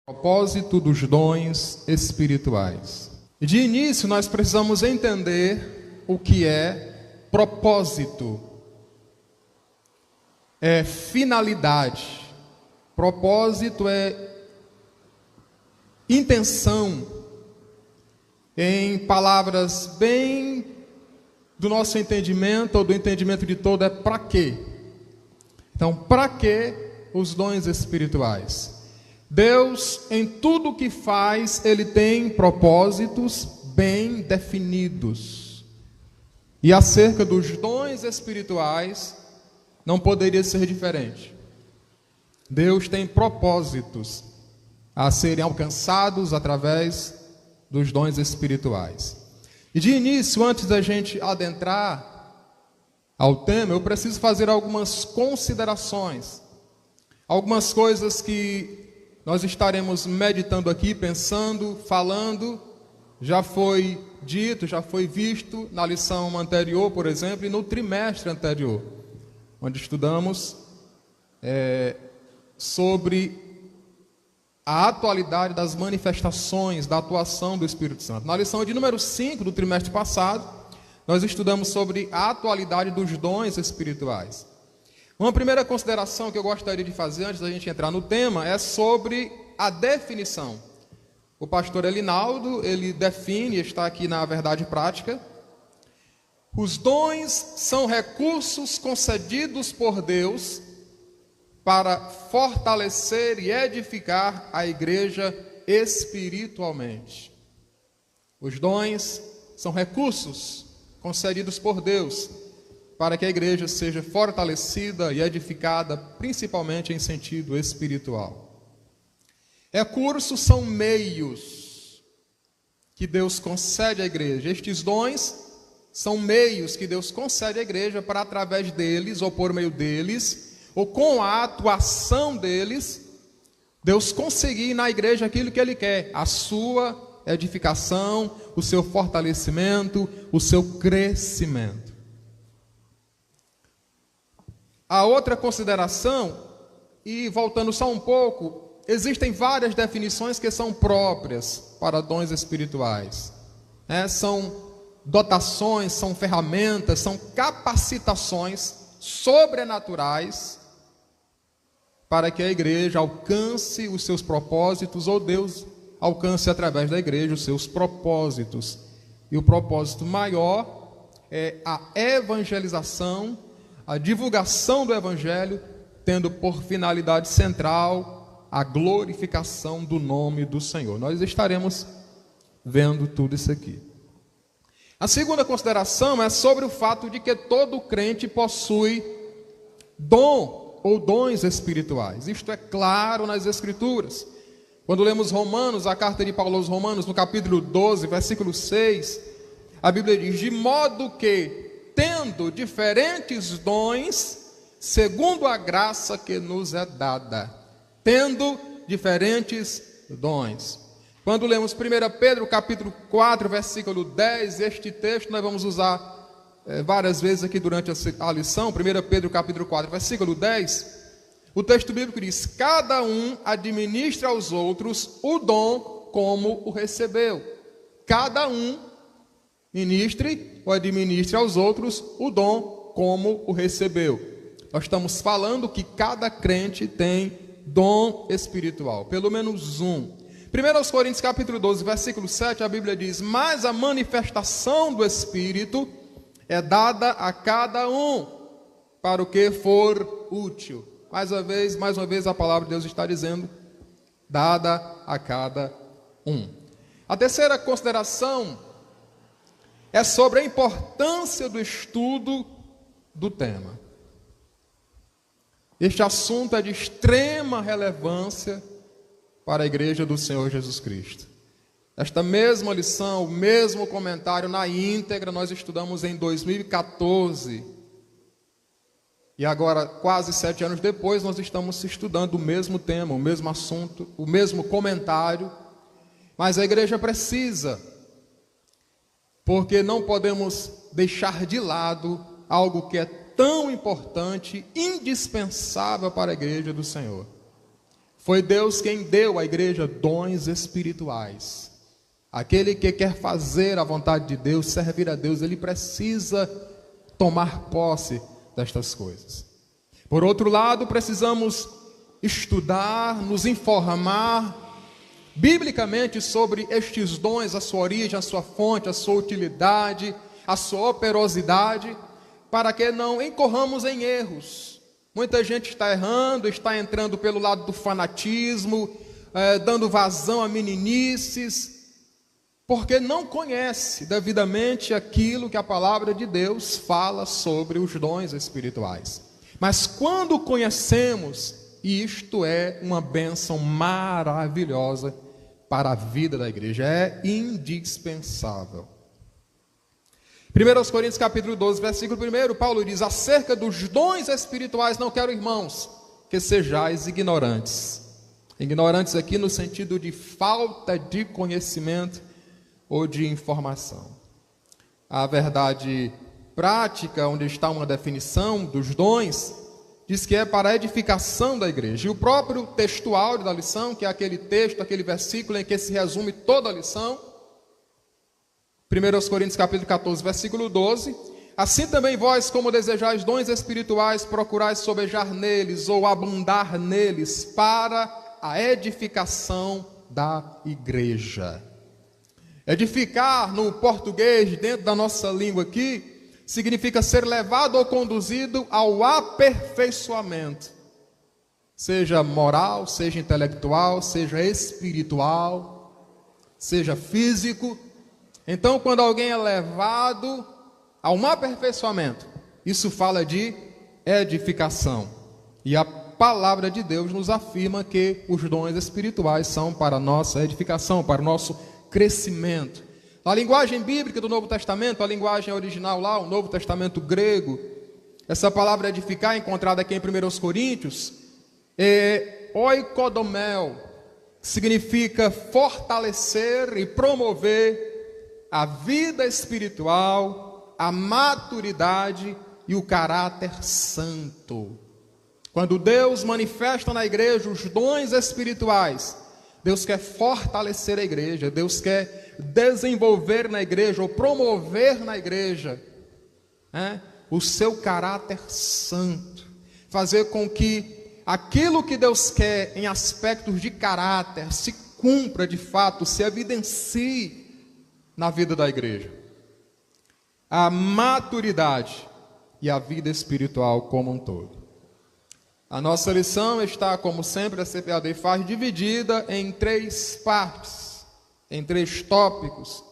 Propósito dos dons espirituais. De início, nós precisamos entender o que é propósito. É finalidade. Propósito é intenção. Em palavras bem do nosso entendimento, ou do entendimento de todo, é para quê? Então, para que os dons espirituais? Deus, em tudo que faz, Ele tem propósitos bem definidos. E acerca dos dons espirituais, não poderia ser diferente. Deus tem propósitos a serem alcançados através dos dons espirituais. E de início, antes da gente adentrar ao tema, eu preciso fazer algumas considerações. Algumas coisas que nós estaremos meditando aqui, pensando, falando, já foi dito, já foi visto na lição anterior, por exemplo, e no trimestre anterior, onde estudamos sobre a atualidade das manifestações da atuação do Espírito Santo. Na lição de número 5 do trimestre passado, nós estudamos sobre a atualidade dos dons espirituais. Uma primeira consideração que eu gostaria de fazer antes da gente entrar no tema é sobre a definição. O pastor Elinaldo, ele define, está aqui na Verdade Prática: os dons são recursos concedidos por Deus para fortalecer e edificar a igreja espiritualmente. Os dons são recursos concedidos por Deus para que a igreja seja fortalecida e edificada, principalmente em sentido espiritual. Recursos são meios que Deus concede à igreja. Estes dons são meios que Deus concede à igreja para, através deles, ou por meio deles, ou com a atuação deles, Deus conseguir na igreja aquilo que Ele quer: a sua edificação, o seu fortalecimento, o seu crescimento. A outra consideração, e voltando só um pouco, existem várias definições que são próprias para dons espirituais. São dotações, são ferramentas, são capacitações sobrenaturais para que a igreja alcance os seus propósitos, ou Deus alcance através da igreja os seus propósitos. E o propósito maior é a evangelização, a divulgação do evangelho, tendo por finalidade central a glorificação do nome do Senhor. Nós estaremos vendo tudo isso aqui. A segunda consideração é sobre o fato de que todo crente possui dom ou dons espirituais. Isto é claro nas Escrituras. Quando lemos Romanos, a carta de Paulo aos Romanos, no capítulo 12, versículo 6, a Bíblia diz: de modo que, tendo diferentes dons, segundo a graça que nos é dada. Tendo diferentes dons. Quando lemos 1 Pedro, capítulo 4, versículo 10, este texto nós vamos usar várias vezes aqui durante a lição. 1 Pedro, capítulo 4, versículo 10, o texto bíblico diz: cada um administra aos outros o dom como o recebeu. Cada um ministre ou administre aos outros o dom como o recebeu. Nós estamos falando que cada crente tem dom espiritual, pelo menos um. 1 Coríntios capítulo 12, versículo 7, a Bíblia diz: mas a manifestação do Espírito é dada a cada um, para o que for útil. Mais uma vez a palavra de Deus está dizendo: dada a cada um. A terceira consideração é sobre a importância do estudo do tema. Este assunto é de extrema relevância para a igreja do Senhor Jesus Cristo. Esta mesma lição, o mesmo comentário na íntegra, nós estudamos em 2014. E agora, quase 7 anos depois, nós estamos estudando o mesmo tema, o mesmo assunto, o mesmo comentário. Mas a igreja precisa, porque não podemos deixar de lado algo que é tão importante, indispensável para a igreja do Senhor. Foi Deus quem deu à igreja dons espirituais. Aquele que quer fazer a vontade de Deus, servir a Deus, ele precisa tomar posse destas coisas. Por outro lado, precisamos estudar, nos informar biblicamente sobre estes dons, a sua origem, a sua fonte, a sua utilidade, a sua operosidade, para que não incorramos em erros. Muita gente está errando, está entrando pelo lado do fanatismo, dando vazão a meninices, porque não conhece devidamente aquilo que a palavra de Deus fala sobre os dons espirituais. Mas quando conhecemos, isto é uma bênção maravilhosa para a vida da igreja, é indispensável. 1 Coríntios capítulo 12, versículo 1, Paulo diz: acerca dos dons espirituais, não quero, irmãos, que sejais ignorantes. Ignorantes aqui no sentido de falta de conhecimento ou de informação. A verdade prática, onde está uma definição dos dons, diz que é para a edificação da igreja. E o próprio texto áureo da lição, que é aquele texto, aquele versículo em que se resume toda a lição, 1 Coríntios capítulo 14, versículo 12, assim também vós, como desejais dons espirituais, procurais sobejar neles ou abundar neles para a edificação da igreja. Edificar no português, dentro da nossa língua aqui, significa ser levado ou conduzido ao aperfeiçoamento, seja moral, seja intelectual, seja espiritual, seja físico. Então, quando alguém é levado a um aperfeiçoamento, isso fala de edificação. E a palavra de Deus nos afirma que os dons espirituais são para a nossa edificação, para o nosso crescimento. A linguagem bíblica do Novo Testamento, a linguagem original lá, o Novo Testamento grego, essa palavra edificar, encontrada aqui em 1 Coríntios, é oikodomel, significa fortalecer e promover a vida espiritual, a maturidade e o caráter santo. Quando Deus manifesta na igreja os dons espirituais, Deus quer fortalecer a igreja, Deus quer desenvolver na igreja, ou promover na igreja, o seu caráter santo, fazer com que aquilo que Deus quer em aspectos de caráter se cumpra de fato, se evidencie na vida da igreja. A maturidade e a vida espiritual como um todo. A nossa lição está, como sempre, a CPAD faz, dividida em 3 partes, em 3 tópicos.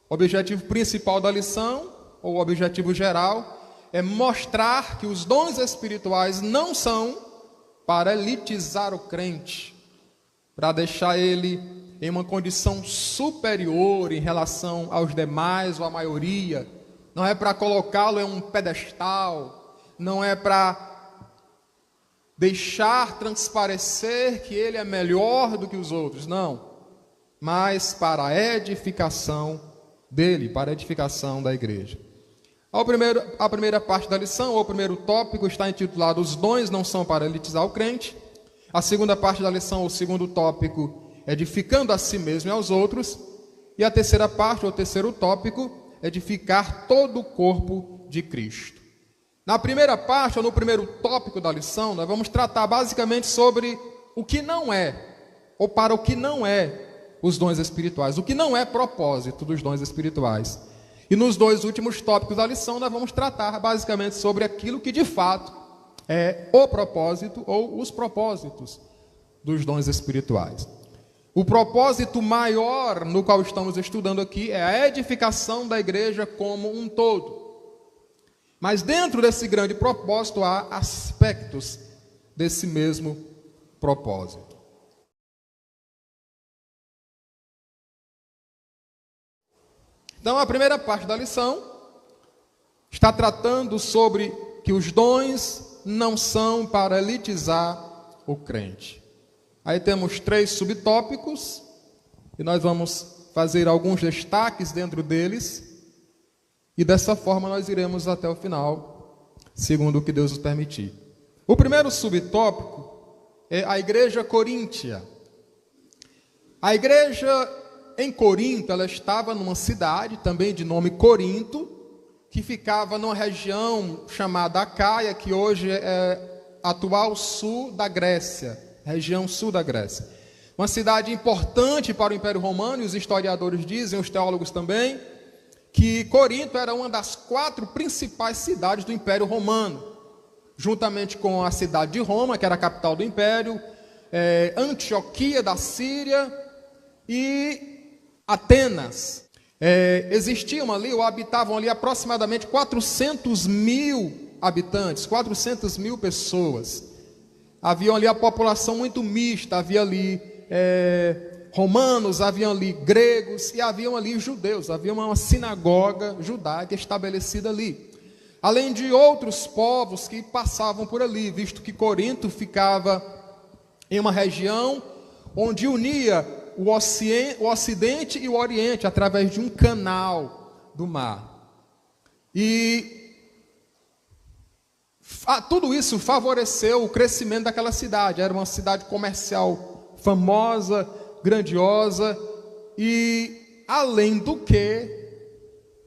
O objetivo principal da lição, ou o objetivo geral, é mostrar que os dons espirituais não são para elitizar o crente, para deixar ele em uma condição superior em relação aos demais ou à maioria. Não é para colocá-lo em um pedestal, não é para deixar transparecer que ele é melhor do que os outros, não, mas para a edificação dele, para a edificação da igreja. A primeira parte da lição, ou o primeiro tópico, está intitulado Os dons não são para elitizar o crente. A segunda parte da lição, o segundo tópico, edificando a si mesmo e aos outros. E a terceira parte, ou o terceiro tópico, edificar todo o corpo de Cristo. Na primeira parte, ou no primeiro tópico da lição, nós vamos tratar basicamente sobre o que não é, ou para o que não é os dons espirituais, o que não é propósito dos dons espirituais. E nos 2 últimos tópicos da lição, nós vamos tratar basicamente sobre aquilo que de fato é o propósito ou os propósitos dos dons espirituais. O propósito maior no qual estamos estudando aqui é a edificação da igreja como um todo. Mas dentro desse grande propósito há aspectos desse mesmo propósito. Então, a primeira parte da lição está tratando sobre que os dons não são para elitizar o crente. Aí temos 3 subtópicos, e nós vamos fazer alguns destaques dentro deles, e dessa forma nós iremos até o final, segundo o que Deus nos permitir. O primeiro subtópico é a igreja coríntia. A igreja em Corinto, ela estava numa cidade também de nome Corinto, que ficava numa região chamada Acaia, que hoje é atual sul da Grécia, região sul da Grécia. Uma cidade importante para o Império Romano, e os historiadores dizem, os teólogos também, que Corinto era uma das 4 principais cidades do Império Romano, juntamente com a cidade de Roma, que era a capital do Império, Antioquia da Síria e Atenas. Existiam ali, ou habitavam ali aproximadamente 400 mil habitantes, 400 mil pessoas. Havia ali a população muito mista, havia ali romanos, haviam ali gregos e haviam ali judeus, havia uma sinagoga judaica estabelecida ali. Além de outros povos que passavam por ali, visto que Corinto ficava em uma região onde unia o Ocidente e o Oriente através de um canal do mar. E tudo isso favoreceu o crescimento daquela cidade. Era uma cidade comercial famosa, grandiosa, e além do que,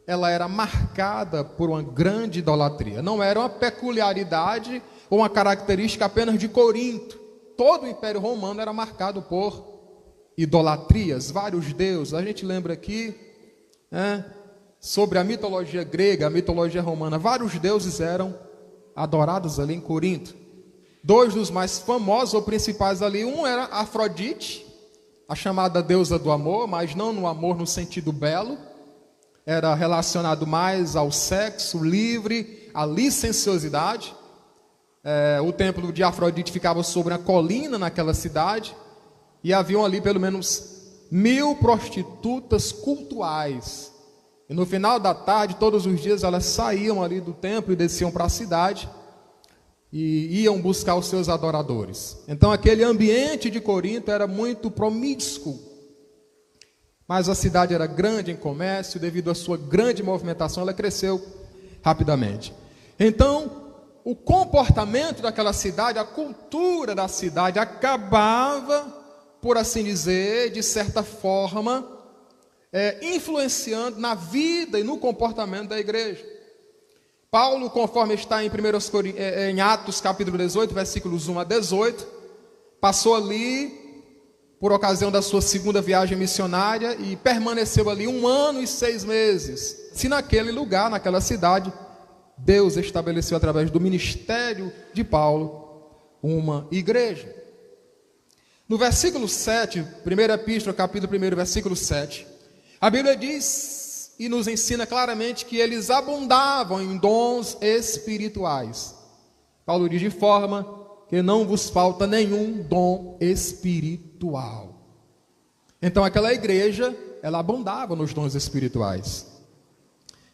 ela era marcada por uma grande idolatria. Não era uma peculiaridade ou uma característica apenas de Corinto. Todo o Império Romano era marcado por idolatrias, vários deuses. A gente lembra aqui sobre a mitologia grega, a mitologia romana. Vários deuses eram adorados ali em Corinto. 2 dos mais famosos ou principais ali, um era Afrodite, a chamada deusa do amor, mas não no amor no sentido belo, era relacionado mais ao sexo livre, à licenciosidade. O templo de Afrodite ficava sobre uma colina naquela cidade, e haviam ali pelo menos 1000 prostitutas cultuais. E no final da tarde, todos os dias, elas saíam ali do templo e desciam para a cidade e iam buscar os seus adoradores. Então aquele ambiente de Corinto era muito promíscuo, mas a cidade era grande em comércio, devido à sua grande movimentação, ela cresceu rapidamente. Então, o comportamento daquela cidade, a cultura da cidade acabava, por assim dizer, de certa forma, influenciando na vida e no comportamento da igreja. Paulo, conforme está em Atos capítulo 18, versículos 1 a 18, passou ali por ocasião da sua segunda viagem missionária e permaneceu ali 1 ano e 6 meses. Se naquele lugar, naquela cidade, Deus estabeleceu através do ministério de Paulo uma igreja. No versículo 7, primeira epístola, capítulo 1, versículo 7, a Bíblia diz e nos ensina claramente que eles abundavam em dons espirituais. Paulo diz de forma que não vos falta nenhum dom espiritual. Então aquela igreja, ela abundava nos dons espirituais.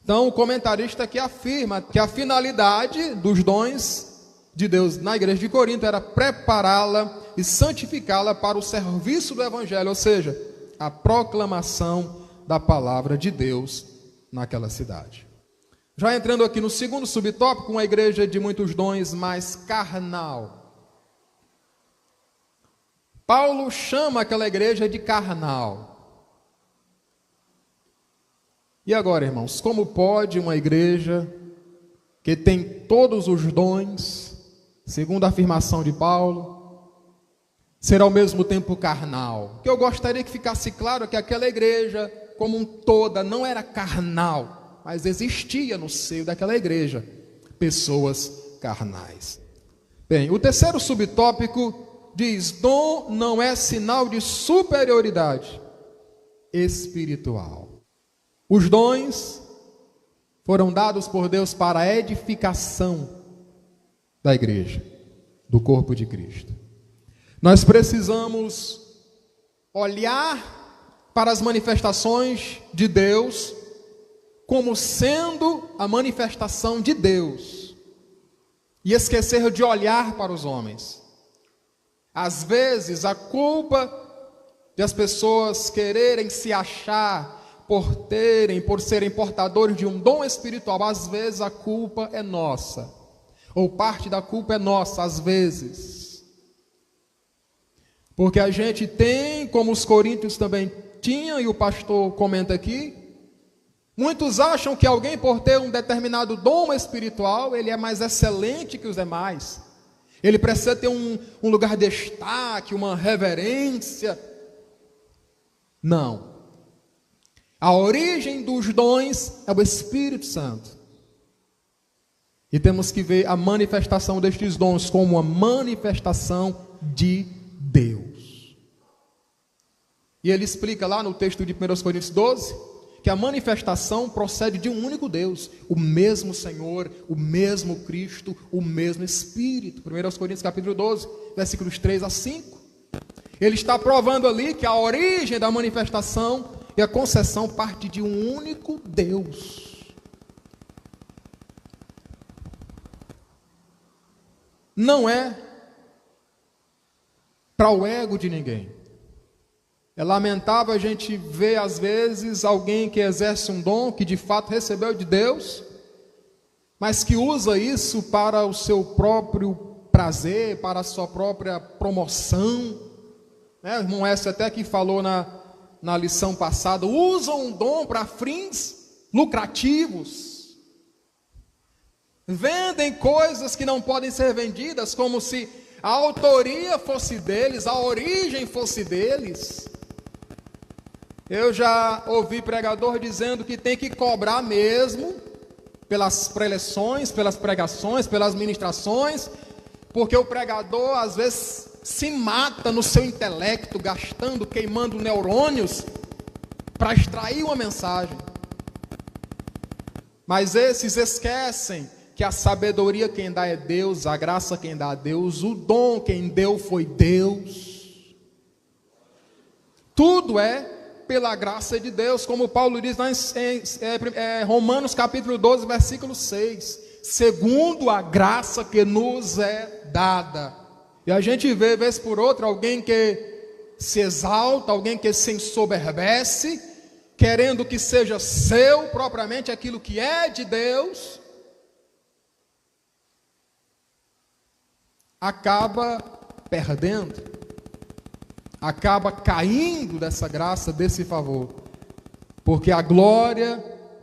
Então o comentarista aqui afirma que a finalidade dos dons de Deus na igreja de Corinto era prepará-la e santificá-la para o serviço do evangelho, ou seja, a proclamação da palavra de Deus naquela cidade. Já entrando aqui no segundo subtópico, uma igreja de muitos dons, mais carnal. Paulo chama aquela igreja de carnal. E agora, irmãos, como pode uma igreja que tem todos os dons, segundo a afirmação de Paulo, ser ao mesmo tempo carnal? Que eu gostaria que ficasse claro que aquela igreja como um toda não era carnal, mas existia no seio daquela igreja pessoas carnais. Bem, o terceiro subtópico diz: dom não é sinal de superioridade espiritual. Os dons foram dados por Deus para a edificação da igreja, do corpo de Cristo. Nós precisamos olhar para as manifestações de Deus como sendo a manifestação de Deus e esquecer de olhar para os homens. Às vezes a culpa de as pessoas quererem se achar por serem portadores de um dom espiritual, às vezes a culpa é nossa, ou parte da culpa é nossa, às vezes. Porque a gente tem, como os coríntios também tinham, e o pastor comenta aqui, muitos acham que alguém, por ter um determinado dom espiritual, ele é mais excelente que os demais. Ele precisa ter um lugar de destaque, uma reverência. Não. A origem dos dons é o Espírito Santo. E temos que ver a manifestação destes dons como uma manifestação de Deus. E ele explica lá no texto de 1 Coríntios 12, que a manifestação procede de um único Deus, o mesmo Senhor, o mesmo Cristo, o mesmo Espírito. 1 Coríntios capítulo 12, versículos 3 a 5. Ele está provando ali que a origem da manifestação e a concessão parte de um único Deus. Não é para o ego de ninguém. É lamentável a gente ver, às vezes, alguém que exerce um dom que de fato recebeu de Deus, mas que usa isso para o seu próprio prazer, para a sua própria promoção. O irmão Écio até que falou na lição passada, usam um dom para fins lucrativos. Vendem coisas que não podem ser vendidas, como se a autoria fosse deles, a origem fosse deles. Eu já ouvi pregador dizendo que tem que cobrar mesmo pelas preleções, pelas pregações, pelas ministrações, porque o pregador às vezes se mata no seu intelecto, gastando, queimando neurônios para extrair uma mensagem. Mas esses esquecem que a sabedoria quem dá é Deus, a graça quem dá é Deus, o dom quem deu foi Deus. Tudo é pela graça de Deus, como Paulo diz lá em Romanos capítulo 12, versículo 6. Segundo a graça que nos é dada. E a gente vê, vez por outra, alguém que se exalta, alguém que se ensoberbece, querendo que seja seu propriamente aquilo que é de Deus, acaba perdendo, acaba caindo dessa graça, desse favor, porque a glória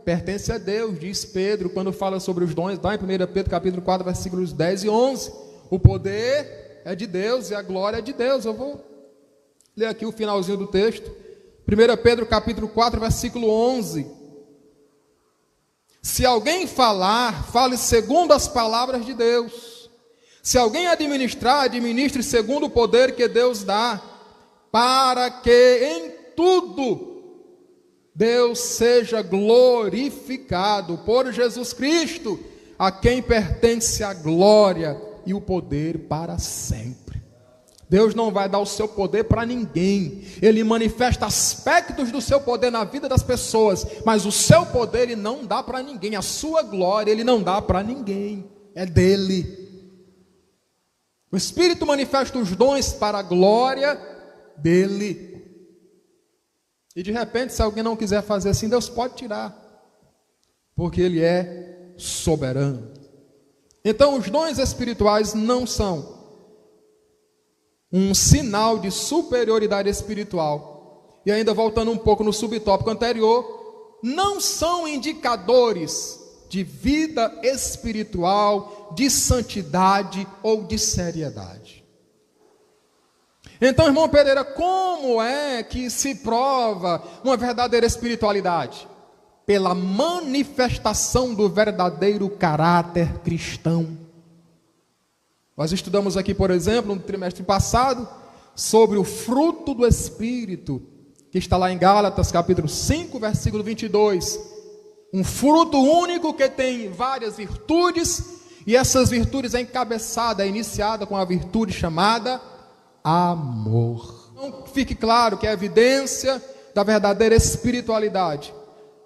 pertence a Deus, diz Pedro, quando fala sobre os dons, lá em 1 Pedro capítulo 4, versículos 10 e 11, o poder é de Deus e a glória é de Deus. Eu vou ler aqui o finalzinho do texto, 1 Pedro capítulo 4, versículo 11, se alguém falar, fale segundo as palavras de Deus. Se alguém administrar, administre segundo o poder que Deus dá, para que em tudo Deus seja glorificado por Jesus Cristo, a quem pertence a glória e o poder para sempre. Deus não vai dar o seu poder para ninguém. Ele manifesta aspectos do seu poder na vida das pessoas, mas o seu poder ele não dá para ninguém. A sua glória ele não dá para ninguém. É dele. O Espírito manifesta os dons para a glória dele. E de repente, se alguém não quiser fazer assim, Deus pode tirar, porque ele é soberano. Então, os dons espirituais não são um sinal de superioridade espiritual. E ainda voltando um pouco no subtópico anterior, não são indicadores de vida espiritual, de santidade ou de seriedade. Então, irmão Pereira, como é que se prova uma verdadeira espiritualidade? Pela manifestação do verdadeiro caráter cristão. Nós estudamos aqui, por exemplo, no trimestre passado, sobre o fruto do Espírito, que está lá em Gálatas, capítulo 5, versículo 22. Um fruto único que tem várias virtudes, e essas virtudes é encabeçada, é iniciada com a virtude chamada amor. Então, fique claro que a evidência da verdadeira espiritualidade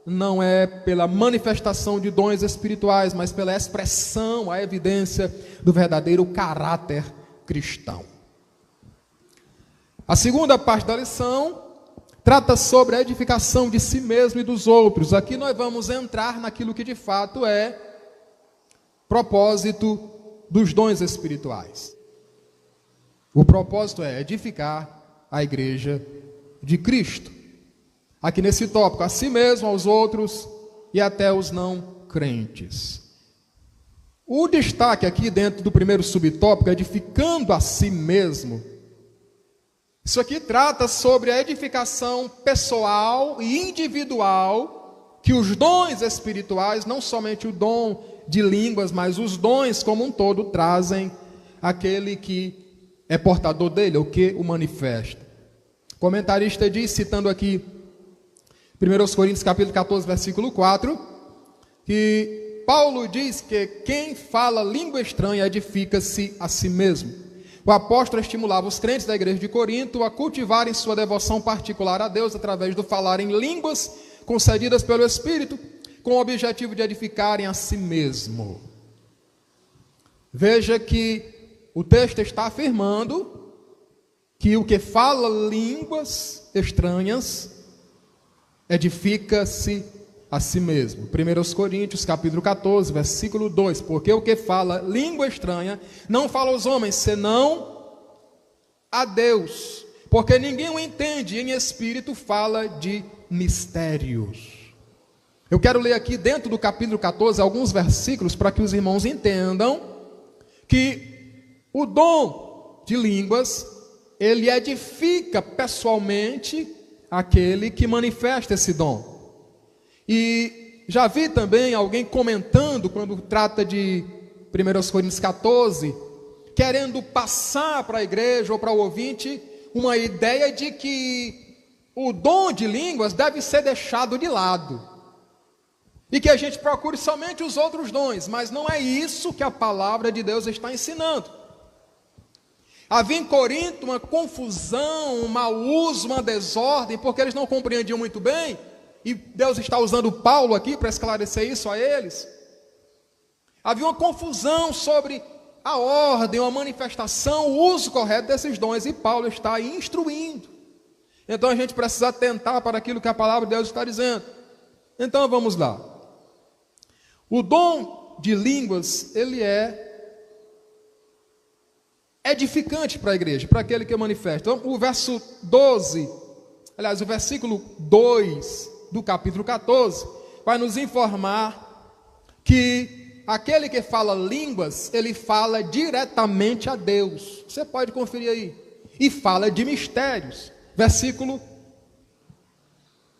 não é pela manifestação de dons espirituais, mas pela expressão, a evidência do verdadeiro caráter cristão. A segunda parte da lição trata sobre a edificação de si mesmo e dos outros. Aqui nós vamos entrar naquilo que de fato é propósito dos dons espirituais. O propósito é edificar a igreja de Cristo. Aqui nesse tópico, a si mesmo, aos outros e até os não crentes. O destaque aqui dentro do primeiro subtópico, edificando a si mesmo. Isso aqui trata sobre a edificação pessoal e individual que os dons espirituais, não somente o dom de línguas, mas os dons como um todo trazem àquele que é portador dele, ou que o manifesta. O comentarista diz, citando aqui 1 Coríntios capítulo 14, versículo 4, que Paulo diz que quem fala língua estranha edifica-se a si mesmo. O apóstolo estimulava os crentes da igreja de Corinto a cultivarem sua devoção particular a Deus através do falar em línguas concedidas pelo Espírito, com o objetivo de edificarem a si mesmo. Veja que o texto está afirmando que o que fala línguas estranhas edifica-se a si mesmo. 1 Coríntios capítulo 14, versículo 2. Porque o que fala língua estranha não fala aos homens, senão a Deus. Porque ninguém o entende, e em espírito fala de mistérios. Eu quero ler aqui dentro do capítulo 14 alguns versículos para que os irmãos entendam que o dom de línguas, ele edifica pessoalmente aquele que manifesta esse dom. E já vi também alguém comentando, quando trata de 1 Coríntios 14, querendo passar para a igreja ou para o ouvinte uma ideia de que o dom de línguas deve ser deixado de lado. E que a gente procure somente os outros dons, mas não é isso que a palavra de Deus está ensinando. Havia em Corinto uma confusão, um mau uso, uma desordem, porque eles não compreendiam muito bem, e Deus está usando Paulo aqui para esclarecer isso a eles. Havia uma confusão sobre a ordem, a manifestação, o uso correto desses dons, e Paulo está aí instruindo. Então a gente precisa atentar para aquilo que a palavra de Deus está dizendo. Então vamos lá. O dom de línguas, ele é edificante para a igreja, para aquele que manifesta. Então, o verso 12, aliás, o versículo 2 do capítulo 14, vai nos informar que aquele que fala línguas, ele fala diretamente a Deus. Você pode conferir aí. E fala de mistérios. Versículo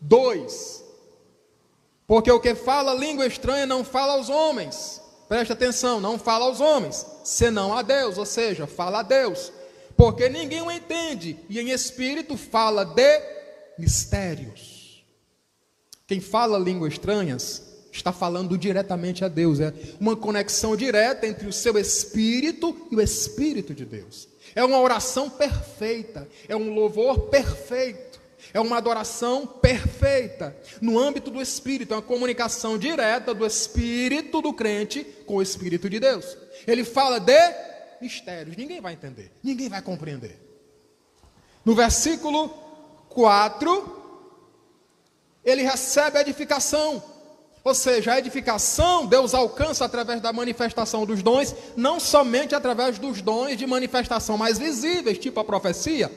2. Porque o que fala língua estranha não fala aos homens. Presta atenção, não fala aos homens, senão a Deus, ou seja, fala a Deus. Porque ninguém o entende, e em espírito fala de mistérios. Quem fala línguas estranhas está falando diretamente a Deus. É uma conexão direta entre o seu espírito e o Espírito de Deus. É uma oração perfeita, é um louvor perfeito. É uma adoração perfeita, no âmbito do Espírito, é uma comunicação direta do Espírito do crente com o Espírito de Deus. Ele fala de mistérios, ninguém vai entender, ninguém vai compreender. No versículo 4, ele recebe a edificação, ou seja, a edificação Deus alcança através da manifestação dos dons, não somente através dos dons de manifestação mais visíveis, tipo a profecia,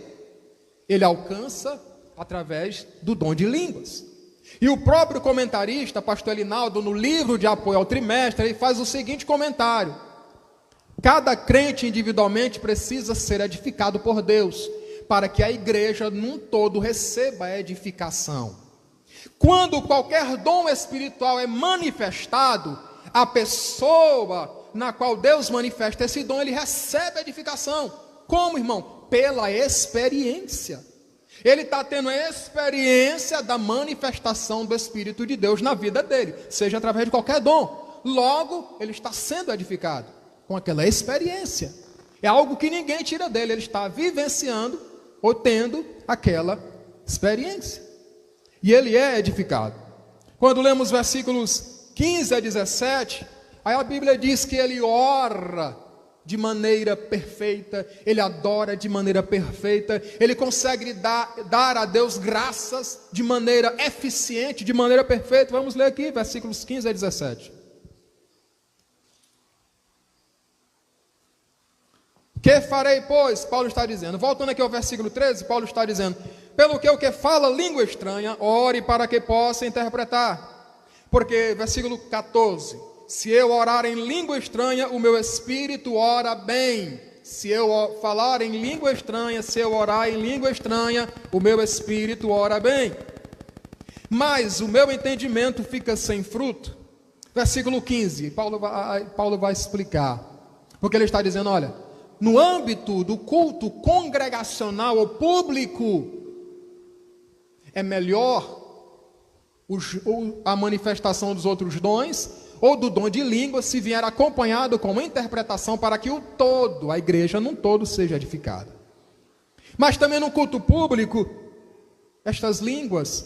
ele alcança através do dom de línguas. E o próprio comentarista, pastor Elinaldo, no livro de apoio ao trimestre, ele faz o seguinte comentário: cada crente individualmente precisa ser edificado por Deus, para que a igreja num todo receba a edificação. Quando qualquer dom espiritual é manifestado, a pessoa na qual Deus manifesta esse dom, ele recebe a edificação. Como, irmão? Pela experiência. Ele está tendo a experiência da manifestação do Espírito de Deus na vida dele, seja através de qualquer dom. Logo, ele está sendo edificado com aquela experiência. É algo que ninguém tira dele, ele está vivenciando ou tendo aquela experiência. E ele é edificado. Quando lemos versículos 15 a 17, aí a Bíblia diz que ele ora de maneira perfeita, ele adora de maneira perfeita, ele consegue dar a Deus graças de maneira eficiente, de maneira perfeita. Vamos ler aqui, versículos 15 a 17. Que farei, pois? Paulo está dizendo. Voltando aqui ao versículo 13, Paulo está dizendo: pelo que o que fala língua estranha, ore para que possa interpretar. Porque, versículo 14, se eu orar em língua estranha, o meu espírito ora bem. Se eu falar em língua estranha, se eu orar em língua estranha, o meu espírito ora bem. Mas o meu entendimento fica sem fruto. Versículo 15, Paulo vai explicar. Porque ele está dizendo, olha, no âmbito do culto congregacional ou público, é melhor a manifestação dos outros dons, ou do dom de língua, se vier acompanhado com uma interpretação para que o todo, a igreja num todo, seja edificada. Mas também no culto público, estas línguas,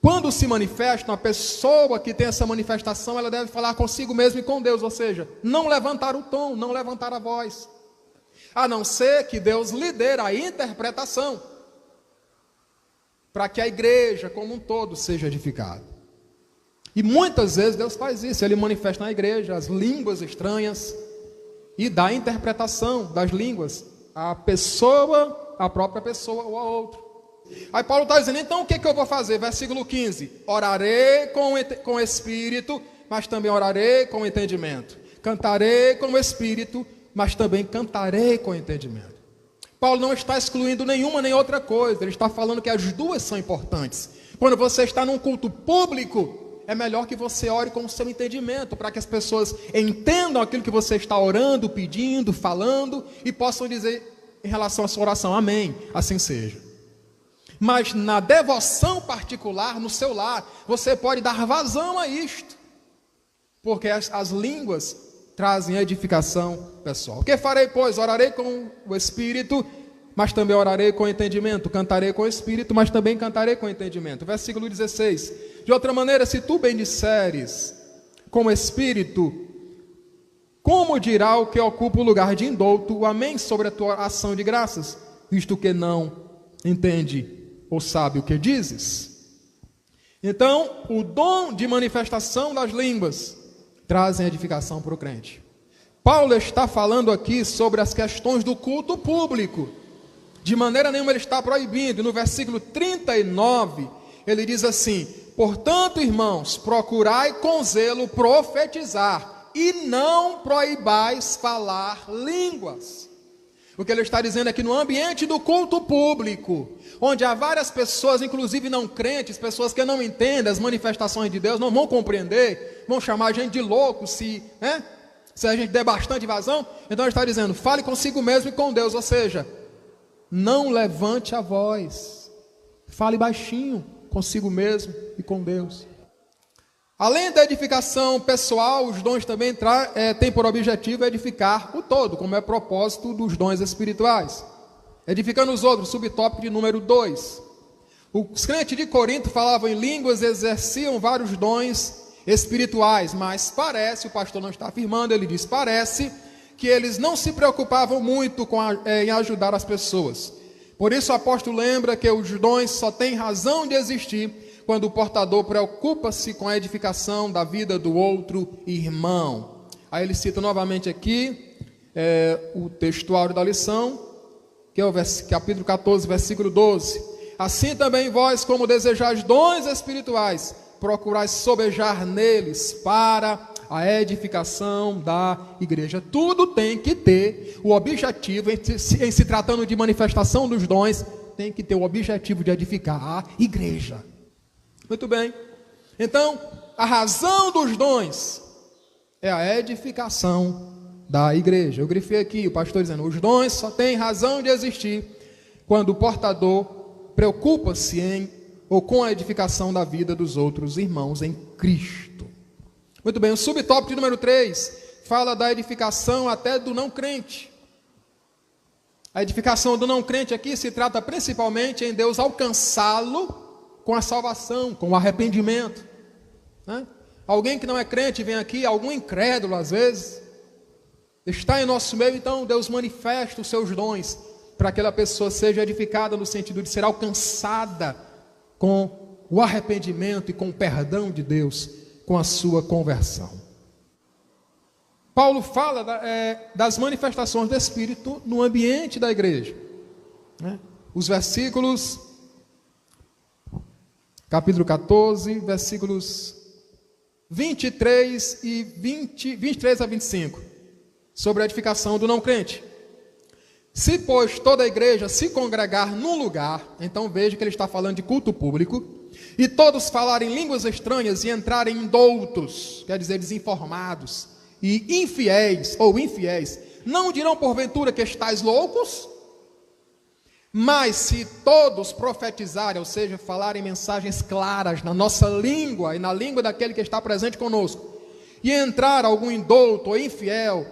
quando se manifestam, a pessoa que tem essa manifestação, ela deve falar consigo mesmo e com Deus, ou seja, não levantar o tom, não levantar a voz, a não ser que Deus lhe dê a interpretação, para que a igreja como um todo seja edificada. E muitas vezes Deus faz isso, Ele manifesta na igreja as línguas estranhas e dá a interpretação das línguas à pessoa, à própria pessoa ou a outro. Aí Paulo está dizendo, então o que eu vou fazer? Versículo 15, orarei com espírito, mas também orarei com entendimento. Cantarei com espírito, mas também cantarei com entendimento. Paulo não está excluindo nenhuma nem outra coisa, ele está falando que as duas são importantes. Quando você está num culto público, é melhor que você ore com o seu entendimento, para que as pessoas entendam aquilo que você está orando, pedindo, falando, e possam dizer em relação à sua oração, amém, assim seja. Mas na devoção particular, no seu lar, você pode dar vazão a isto, porque as línguas trazem edificação pessoal. O que farei, pois? Orarei com o Espírito, mas também orarei com entendimento. Cantarei com o Espírito, mas também cantarei com entendimento. Versículo 16. De outra maneira, se tu bendisseres com o Espírito, como dirá o que ocupa o lugar de indouto, o amém sobre a tua ação de graças, visto que não entende ou sabe o que dizes? Então, o dom de manifestação das línguas trazem edificação para o crente. Paulo está falando aqui sobre as questões do culto público. De maneira nenhuma ele está proibindo. No versículo 39, ele diz assim: portanto, irmãos, procurai com zelo profetizar, e não proibais falar línguas. O que ele está dizendo é que no ambiente do culto público, onde há várias pessoas, inclusive não crentes, pessoas que não entendem as manifestações de Deus, não vão compreender, vão chamar a gente de louco se a gente der bastante vazão. Então ele está dizendo, fale consigo mesmo e com Deus, ou seja, não levante a voz, fale baixinho consigo mesmo e com Deus. Além da edificação pessoal, os dons também têm por objetivo edificar o todo, como é propósito dos dons espirituais. Edificando os outros, subtópico de número 2. Os crentes de Corinto falavam em línguas e exerciam vários dons espirituais, mas parece, o pastor não está afirmando, ele diz, parece que eles não se preocupavam muito em ajudar as pessoas. Por isso o apóstolo lembra que os dons só têm razão de existir quando o portador preocupa-se com a edificação da vida do outro irmão. Aí ele cita novamente aqui o textuário da lição, que é o capítulo 14, versículo 12. Assim também vós, como desejais dons espirituais, procurais sobejar neles para a edificação da igreja. Tudo tem que ter o objetivo, em se tratando de manifestação dos dons, tem que ter o objetivo de edificar a igreja. Muito bem. Então, a razão dos dons é a edificação da igreja. Eu grifei aqui, o pastor dizendo, os dons só têm razão de existir quando o portador preocupa-se com a edificação da vida dos outros irmãos em Cristo. Muito bem, o subtópico de número 3 fala da edificação até do não crente. A edificação do não crente aqui se trata principalmente em Deus alcançá-lo com a salvação, com o arrependimento. Alguém que não é crente vem aqui, algum incrédulo às vezes, está em nosso meio, então Deus manifesta os seus dons, para que aquela pessoa seja edificada no sentido de ser alcançada com o arrependimento e com o perdão de Deus, com a sua conversão. Paulo fala das manifestações do Espírito no ambiente da igreja, né? Os versículos, capítulo 14, versículos 23 a 25, sobre a edificação do não crente. Se, pois, toda a igreja se congregar num lugar, então veja que ele está falando de culto público, e todos falarem línguas estranhas e entrarem em doutos, quer dizer, desinformados, e infiéis, não dirão porventura que estáis loucos? Mas se todos profetizarem, ou seja, falarem mensagens claras na nossa língua e na língua daquele que está presente conosco, e entrar algum indouto ou infiel,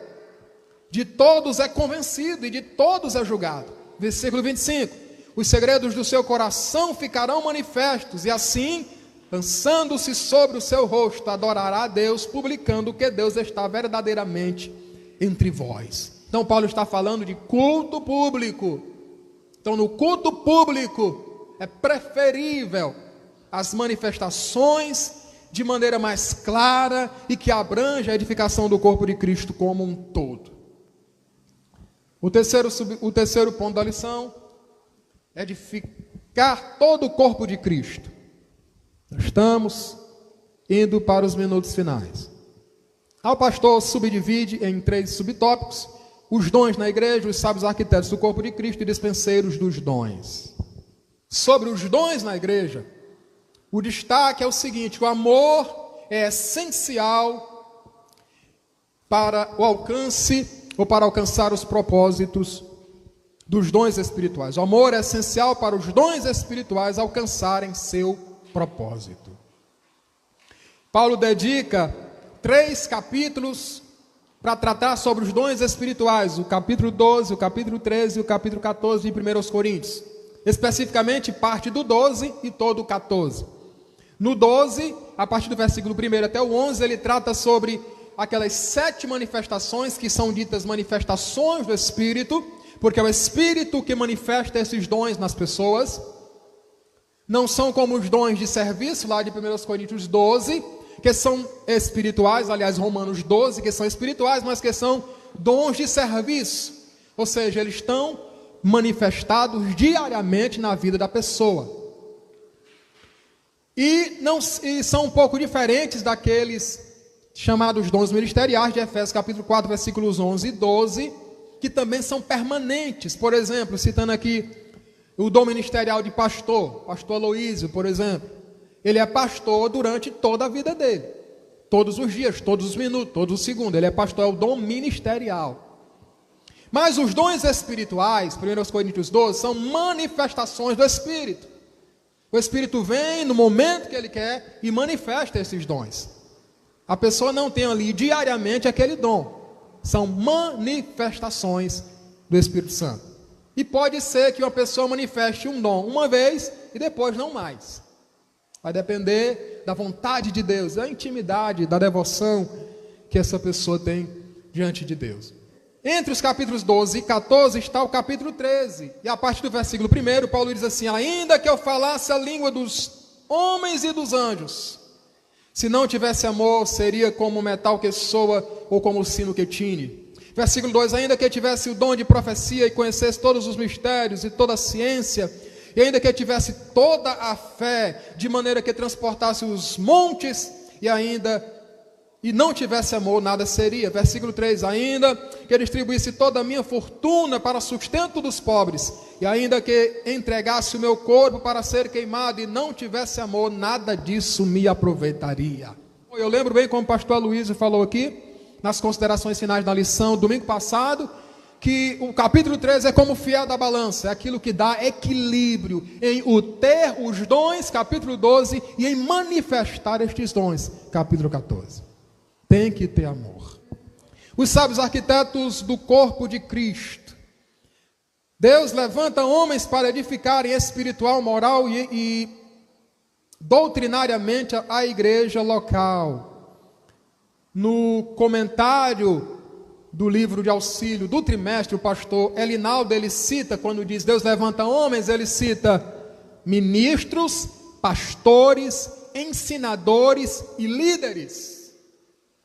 de todos é convencido e de todos é julgado. Versículo 25: os segredos do seu coração ficarão manifestos, e assim, lançando-se sobre o seu rosto, adorará a Deus, publicando que Deus está verdadeiramente entre vós. Então Paulo está falando de culto público. Então no culto público é preferível as manifestações de maneira mais clara e que abrange a edificação do corpo de Cristo como um todo. O terceiro ponto da lição é edificar todo o corpo de Cristo. Nós estamos indo para os minutos finais. O pastor subdivide em 3 subtópicos: os dons na igreja, os sábios arquitetos do corpo de Cristo e dispenseiros dos dons. Sobre os dons na igreja, o destaque é o seguinte: o amor é essencial para o alcance ou para alcançar os propósitos dos dons espirituais. O amor é essencial para os dons espirituais alcançarem seu propósito. Paulo dedica 3 capítulos para tratar sobre os dons espirituais: o capítulo 12, o capítulo 13 e o capítulo 14 de 1 Coríntios. Especificamente, parte do 12 e todo o 14. No 12, a partir do versículo 1 até o 11, ele trata sobre aquelas 7 manifestações que são ditas manifestações do Espírito, porque é o Espírito que manifesta esses dons nas pessoas. Não são como os dons de serviço, lá de 1 Coríntios 12, que são espirituais, aliás, Romanos 12, que são espirituais, mas que são dons de serviço. Ou seja, eles estão manifestados diariamente na vida da pessoa. E são um pouco diferentes daqueles chamados dons ministeriais de Efésios capítulo 4, versículos 11 e 12, que também são permanentes. Por exemplo, citando aqui o dom ministerial de pastor Aloísio, por exemplo. Ele é pastor durante toda a vida dele. Todos os dias, todos os minutos, todos os segundos. Ele é pastor, é o dom ministerial. Mas os dons espirituais, 1 Coríntios 12, são manifestações do Espírito. O Espírito vem no momento que ele quer e manifesta esses dons. A pessoa não tem ali diariamente aquele dom. São manifestações do Espírito Santo. E pode ser que uma pessoa manifeste um dom uma vez e depois não mais. Vai depender da vontade de Deus, da intimidade, da devoção que essa pessoa tem diante de Deus. Entre os capítulos 12 e 14 está o capítulo 13. E a partir do versículo 1, Paulo diz assim: ainda que eu falasse a língua dos homens e dos anjos, se não tivesse amor, seria como o metal que soa ou como o sino que tine. Versículo 2, ainda que tivesse o dom de profecia e conhecesse todos os mistérios e toda a ciência, e ainda que tivesse toda a fé, de maneira que transportasse os montes, e não tivesse amor, nada seria. Versículo 3, ainda que distribuísse toda a minha fortuna para sustento dos pobres, e ainda que entregasse o meu corpo para ser queimado, e não tivesse amor, nada disso me aproveitaria. Eu lembro bem como o pastor Aloísio falou aqui, nas considerações finais da lição, domingo passado, que o capítulo 13 é como o fiel da balança, é aquilo que dá equilíbrio em o ter os dons, capítulo 12, e em manifestar estes dons, capítulo 14. Tem que ter amor. Os sábios arquitetos do corpo de Cristo. Deus levanta homens para edificarem espiritual, moral e doutrinariamente a igreja local. No comentário do livro de auxílio do trimestre, o pastor Elinaldo, ele cita, quando diz Deus levanta homens, ele cita ministros, pastores, ensinadores e líderes.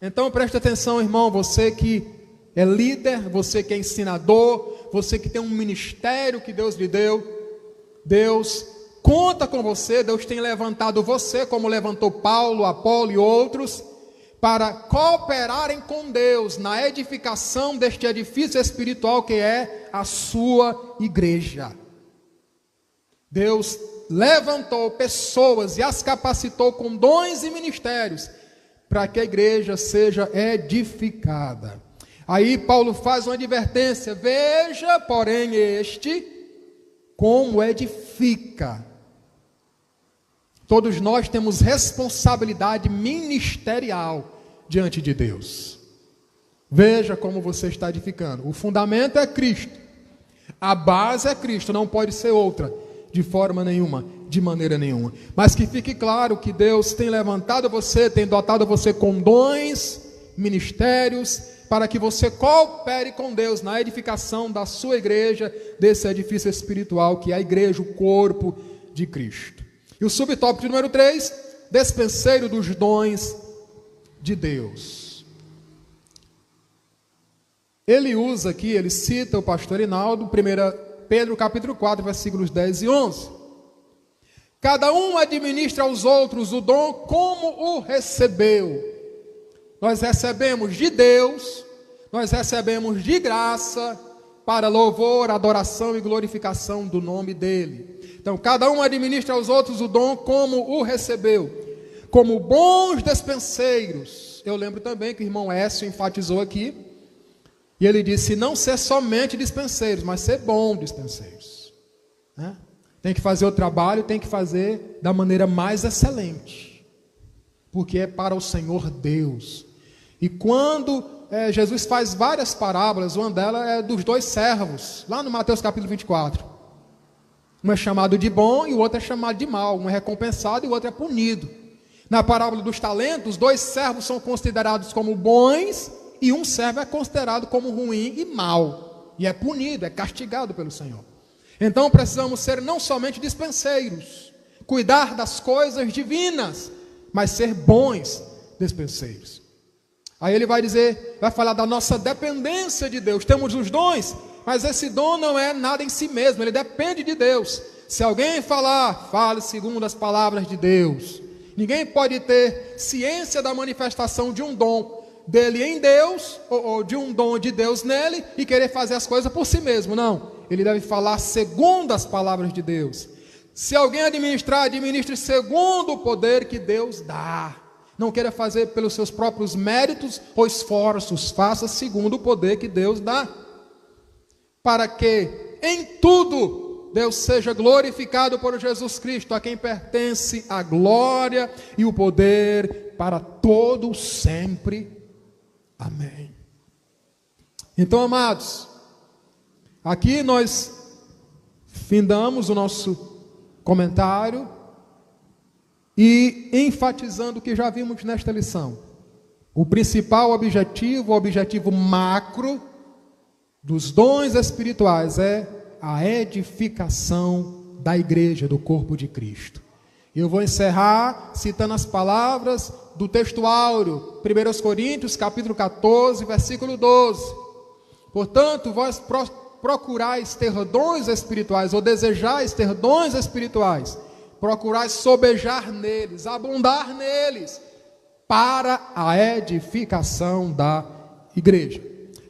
Então preste atenção, irmão, você que é líder, você que é ensinador, você que tem um ministério que Deus lhe deu, Deus conta com você, Deus tem levantado você, como levantou Paulo, Apolo e outros, para cooperarem com Deus na edificação deste edifício espiritual que é a sua igreja. Deus levantou pessoas e as capacitou com dons e ministérios para que a igreja seja edificada. Aí Paulo faz uma advertência: veja, porém, este como edifica. Todos nós temos responsabilidade ministerial diante de Deus. Veja como você está edificando. O fundamento é Cristo, a base é Cristo, não pode ser outra, de forma nenhuma, de maneira nenhuma. Mas que fique claro que Deus tem levantado você, tem dotado você com dons, ministérios, para que você coopere com Deus na edificação da sua igreja, desse edifício espiritual que é a igreja, o corpo de Cristo. E o subtópico número 3, despenseiro dos dons de Deus. Ele usa aqui, ele cita o pastor Rinaldo, 1 Pedro capítulo 4, versículos 10 e 11. Cada um administra aos outros o dom como o recebeu. Nós recebemos de Deus, nós recebemos de graça, para louvor, adoração e glorificação do nome dele. Então, cada um administra aos outros o dom como o recebeu, como bons despenseiros. Eu lembro também que o irmão Écio enfatizou aqui, e ele disse: não ser somente dispenseiros, mas ser bom dispenseiros, né? Tem que fazer o trabalho, tem que fazer da maneira mais excelente, porque é para o Senhor Deus. E quando Jesus faz várias parábolas, uma delas é dos dois servos, lá no Mateus capítulo 24. Um é chamado de bom e o outro é chamado de mal. Um é recompensado e o outro é punido. Na parábola dos talentos, 2 servos são considerados como bons e um servo é considerado como ruim e mau. E é punido, é castigado pelo Senhor. Então precisamos ser não somente dispenseiros, cuidar das coisas divinas, mas ser bons dispenseiros. Aí ele vai dizer, vai falar da nossa dependência de Deus. Temos os dons, mas esse dom não é nada em si mesmo, ele depende de Deus. Se alguém falar, fale segundo as palavras de Deus. Ninguém pode ter ciência da manifestação de um dom dele em Deus, ou de um dom de Deus nele, e querer fazer as coisas por si mesmo. Não, ele deve falar segundo as palavras de Deus. Se alguém administrar, administre segundo o poder que Deus dá. Não queira fazer pelos seus próprios méritos ou esforços, faça segundo o poder que Deus dá, para que em tudo Deus seja glorificado por Jesus Cristo, a quem pertence a glória e o poder para todo sempre. Amém. Então, amados, aqui nós findamos o nosso comentário e enfatizando o que já vimos nesta lição. O principal objetivo, o objetivo macro dos dons espirituais é a edificação da igreja, do corpo de Cristo. Eu vou encerrar citando as palavras do texto áureo, 1 Coríntios capítulo 14, versículo 12. Portanto, vós procurais ter dons espirituais, ou desejais ter dons espirituais, procurais sobejar neles, abundar neles, para a edificação da igreja.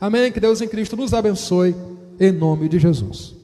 Amém? Que Deus em Cristo nos abençoe, em nome de Jesus.